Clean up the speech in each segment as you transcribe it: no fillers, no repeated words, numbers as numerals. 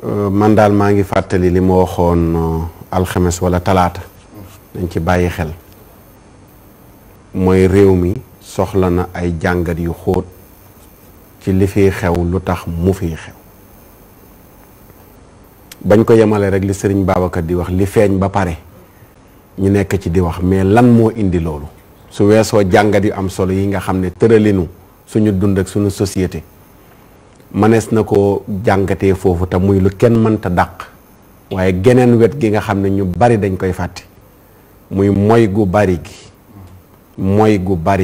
man daal maa ngi fàttali li ma waxoon alxames wala talaata dañ ci bàyyi xel mooy réew mi soxla na ay jàngat yu xóot ci li fiy xew lu tax mu fiy xew bañ ko yemale rek li sëriñ Babacar di wax li feeñ ba pare ñu nekk ci di wax mais lan moo indi loolu su weesoo jàngat yu am solo yi nga xam ne tëralinu suñu dund ak suñu société mënees na ko jàngatee foofu te muy lu kenn mënta dàq waaye geneen wet gi nga xam ne ñu bari dañ koy fàtte muy moy gu bari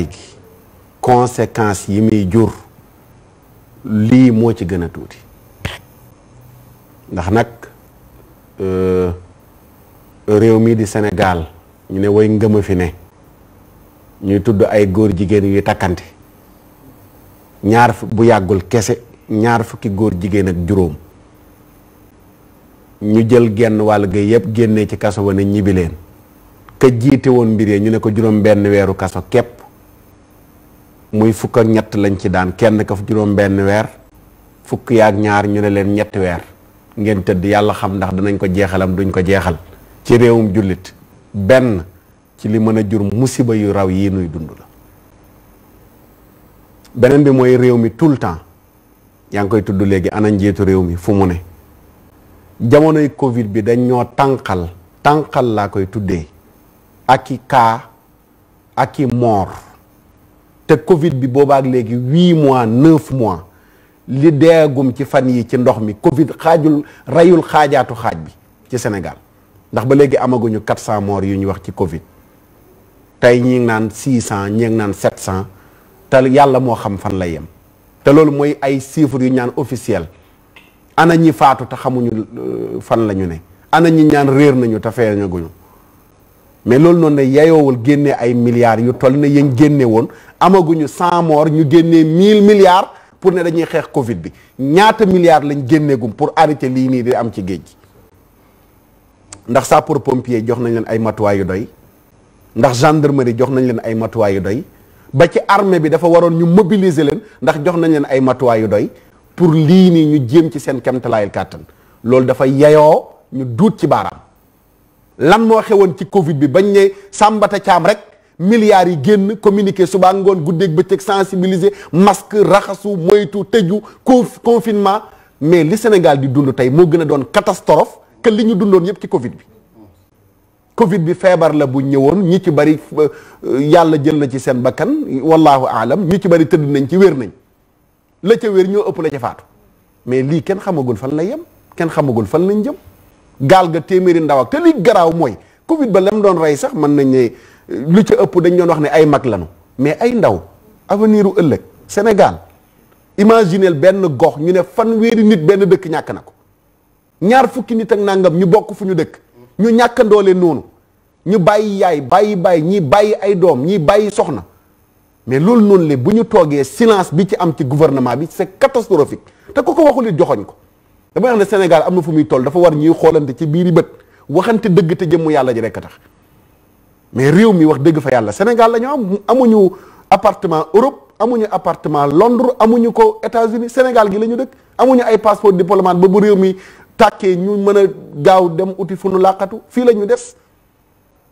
gi conséquences yi muy jur lii moo ci gën a tuuti ndax nag réew mii di Sénégal ñu ne way ngëma fi ne ñuy tudd ay góor jigéen yuy takkante bu yàggul kese 2 fukki góor jigéen ak juróom ñu jël genn wàll ga yëpp génnee ci kaso ba ne ñibbi leen ka jiite woon mbir yi ñu ne ko juróom benn weeru kaso képp muy 1 ak 2 lañ ci daan kenn ka juróom benn weer 1 ak 2 ñu ne leen 3 weer ngeen tëdd yàlla xam ndax danañ ko jeexalam duñ ko jeexal ci réewum jullit benn ci li mën a jur musiba yu raw yii nuy dund la beneen bi mooy réew mi tout le temps yaa ngi koy tudd léegi ana njiitu réew mi fu mu ne jamonoy Covid bi dañ ñoo tànqal laa koy tuddee ak i cas ak i mort te Covid bi boobaak léegi 8 mois 9 mois li deegum ci fan yi ci ndox mi Covid rayul xaajaatu xaaj bi ci Sénégal ndax ba léegi amaguñu 400 morts yu ñu wax ci Covid tey ñi ngi naan 600 ñi ngi naan 700 te yàlla moo xam fan la yem te loolu mooy ay chiffres yu ñaan officiel ana ñi faatu te xamuñu fan la ñu ne ana ñi ñaan réer nañu te feeñaguñu mais loolu noonu ne yayoowul génnee ay milliards yu toll ne yéen génne woon amaguñu 100 morts ñu génnee 1000 milliards pour ne dañuy xeex Covid bi ñaata milliards lañ génneegum pour arrêter lii nii di am ci géej gi ndax sapeur pompier jox nañ leen ay matuwaay yu doy ndax gendarmerie jox nañ leen ay matuwaay yu doy ba ci armée bi dafa waroon ñu mobiliser leen ndax jox nañ leen ay matuwaay yu doy pour lii nii ñu jéem ci seen kemtalaayal kàttan loolu dafa yayoo ñu duut ci baaraam lan moo xewoon ci Covid bi bañ ne sàmbata caam rek milliards yi génn communiqué suba ngoon guddeeg bëccëg sensibiliser masque raxasu moytu tëju confinement mais li Sénégal di dund tey moo gën a doon catastrophe que li ñu dundoon yépp ci Covid bi Covid bi feebar la bu ñëwoon ñi ci bari yàlla jël na ci seen bakkan wallahu aalam ñi ci bari tëdd nañ ci wér nañ la ca wér ñoo ëpp la ca faatu mais lii kenn xamagul fan la yem kenn xamagul fan lañ jëm gaal ga téeméeri ndaw ak te li garaaw mooy Covid ba lam doon rey sax mën nañ ne lu ca ëpp dañ doon wax ne ay mag lanu mais ay ndaw avenir u ëllëg Sénégal imagineel benn gox ñu ne fanweeri nit benn dëkk ñàkk na ko 2 fukki nit ak nangam ñu bokk fu ñu dëkk ñu ñàkkandoole noonu ñu bàyyi yaay bàyyi ñii bàyyi ay doom ñii bàyyi soxna mais loolu noonu le bu ñu toogee silence bi ci am ci gouvernement bi c'est catastrophique te ku ko waxul it joxoñ ko dama wax ne Sénégal am na fu muy toll dafa war ñuy xoolante ci biiri bët waxante dëgg te jëmmu yàlla ji rekk a tax mais réew mi wax dëgg fa yàlla Sénégal la ñu am amuñu appartement Europe amuñu appartement Londres amuñu ko États-Unis Sénégal gi la ñu dëkk amuñu ay passeport diplomate ba bu réew mi tàkkee ñu mën a gaaw dem uti fu nu làqatu fii la ñu des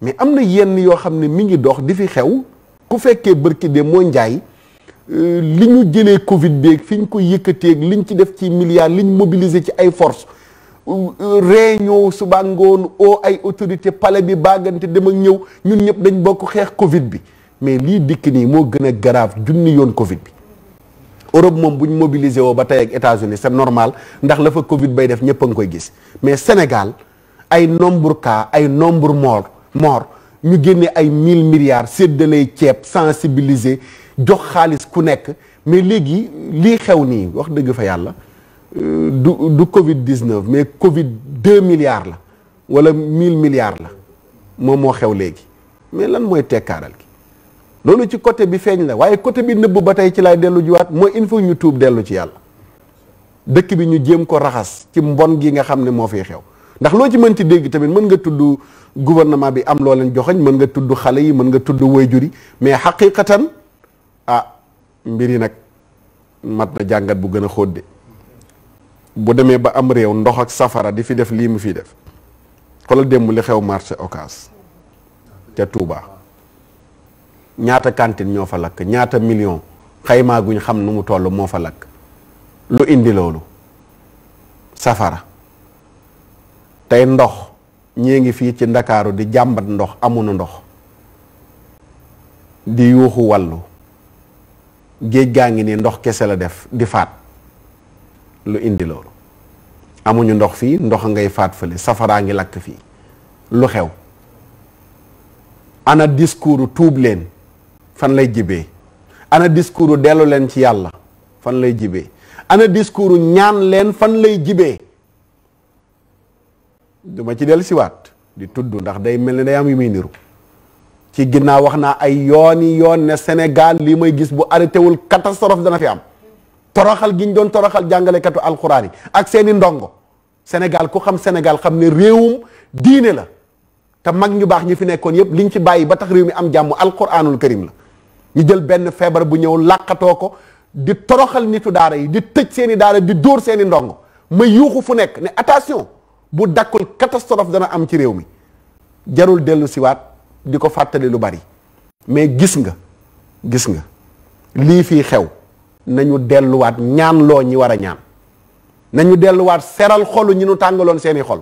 mais am na yenn yoo xam ne mi ngi dox di fi xew ku fekkee bërki de moo njaay li ñu jëlee Covid beeg fi ñu ko yëkkateeg liñ ci def ci milliards liñ mobiliser ci ay force réunion suba ngoon oo ay autorité palais bi baagante dem ak ñëw ñun ñëpp dañ bokk xeex Covid bi mais lii dikk nii moo gën a grave junni yoon Covid bi Europe moom bu ñu mobiliser woo ba tey ak États-Unis c'est normal ndax la fa Covid bay def ñëpp a ngi koy gis mais Sénégal ay nombre cas ay nombre mort ñu génne ay 1000 milliards séddalay ceeb sensibiliser jox xaalis ku nekk mais léegi lii xew nii wax dëgg fa yàlla du Covid 19 mais Covid 2 milliards la wala 1000 milliards la moom moo xew léegi mais lan mooy tekkaaral gi loolu ci côté bi feeñ la waaye côté bi nëbb ba tey ci lay dellu jiwaat mooy il faut ñu tuub dellu ci yàlla dëkk bi ñu jéem ko raxas ci mbon gi nga xam ne moo fiy xew ndax loo ci mënti dégg tamit mën nga tudd gouvernement bi am loo leen joxoñ mën nga tudd xale yi mën nga tudd waajur yi mais xaqiqatan mbir yi nag mat na jàngat bu gën a xóot de bu demee ba am réew ndox ak safara di fi def lii mu fi def xoolal démb li xew marché Ocass ca Touba ñaata cantine ñoo fa lakk ñaata million xaymaa guñ xam nu mu toll moo fa lakk lu indi loolu safara. tey ndox ñée ngi fii ci Ndakaaru di jàmbat ndox amuñu ndox di yuuxu wàllu géej gaa ngi nii ndox kese la def di faat lu indi loolu amuñu ndox fii ndox ngay faat fële safaraa ngi lakk fii lu xew ana discours tuub leen fan lay jibee ana discours dellu leen ci yàlla fan lay jibee ana discours ñaan leen fan lay jibee duma ci dellu siwaat di tudd ndax day mel ni day am yu muy niru ci ginnaaw wax naa ay yooni yoon ne Sénégal lii may gis bu arrêté wul catastrophe dana fi am toroxal gi ñu doon toroxal jàngalekatu alxuraan yi ak seeni ndongo Sénégal ku xam Sénégal xam ne réewum diine la te mag ñu baax ñi fi nekkoon yépp liñ ci bàyyi ba tax réew mi am jàmm alxuraanul karim la ñu jël benn feebar bu ñëw làqatoo ko di toroxal nitu daara yi di tëj seeni daara di dóor seeni ndongo ma yuuxu fu nekk ne attention bu dakkul catastrophe dana am ci réew mi jarul dellu siwaat di ko fàttali lu bari mais gis nga lii fii xew nañu delluwaat ñaan loo ñi war a ñaan nañu delluwaat seral xolu ñi nu tàngaloon seeni xol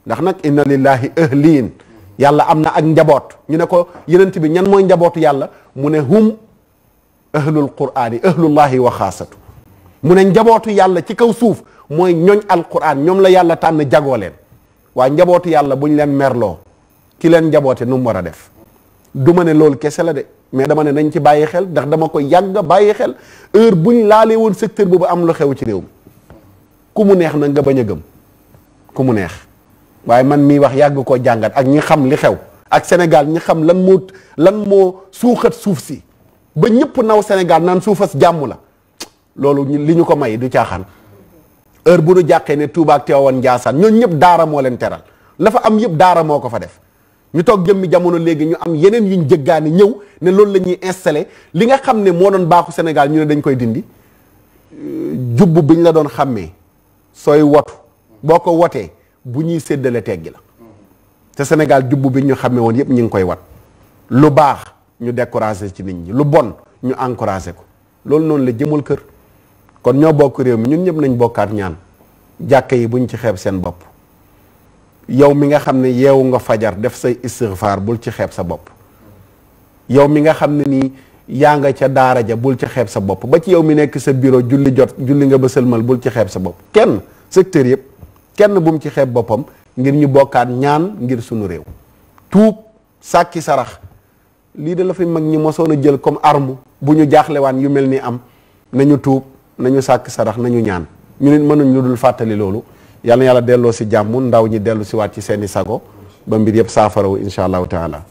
ndax nag inna lillahi ahliin yàlla am na ak njaboot ñu ne ko yenent bi ñan mooy njabootu yàlla mu ne hum ahlul qur'aani ahlullahi wa xaasatu mu ne njabootu yàlla ci kaw suuf mooy ñooñ alquran ñoom la yàlla tànn jagoo leen waa njabootu yàlla buñ leen merloo ki leen njaboote nu mu war a def du ma ne loolu kese la de mais dama ne nañ ci bàyyi xel ndax dama ko yàgg bàyyi xel heure buñ laalee woon secteur boobu am lu xew ci réew mi ku mu neex na nga bañ a gëm ku mu neex waaye man mii wax yàgg koo jàngat ak ñi xam li xew ak Sénégal ñi xam lan moo suuxat suuf si ba ñëpp naw Sénégal naan suufas jàmm la loolu li ñu ko may du caaxaan heure bu nu jàqee ne Touba ak Tivaouane Ndiassane ñooñu ñëpp daara moo leen teral la fa am yëpp daara moo ko fa def ñu toog jëmmi jamono léegi ñu am yeneen yuñ jëggaani ñëw ne loolu la ñuy installé li nga xam ne moo doon baaxu Sénégal ñu ne dañ koy dindi jubb biñ la doon xàmmee sooy wotu boo ko wotee bu ñuy séddale teggi la te Sénégal jubb bi ñu xàmmee woon yëpp ñu ngi koy wat lu baax ñu découragé ci nit ñi lu bon ñu encouragé ko loolu noonu la jëmul kër kon ñoo bokk réew mi ñun ñëpp nañ bokkaat ñaan jàkka yi buñ ci xeeb seen bopp yow mi nga xam ne yeewu nga fajar def say istighfar bul ci xeeb sa bopp yow mi nga xam ne nii yaa nga ca daara ja bul ci xeeb sa bopp ba ci yow mi nekk sa bureau julli nga ba sëlmal bul ci xeeb sa bopp kenn secteur yëpp kenn bu mu ci xeeb boppam ngir ñu bokkaat ñaan ngir sunu réew tuub sàkki sarax lii de la fi mag ñi mosoon a jël comme arme bu ñu jaaxlewaan yu mel ni am nañu tuub nañu sàkk sarax nañu ñaan ñu nit mënuñ lu dul fàttali loolu yàlla na yàlla delloo si jàmm ndaw ñi dellu si waat ci seeni sago ba mbir yëpp saafarawu insha allahu taala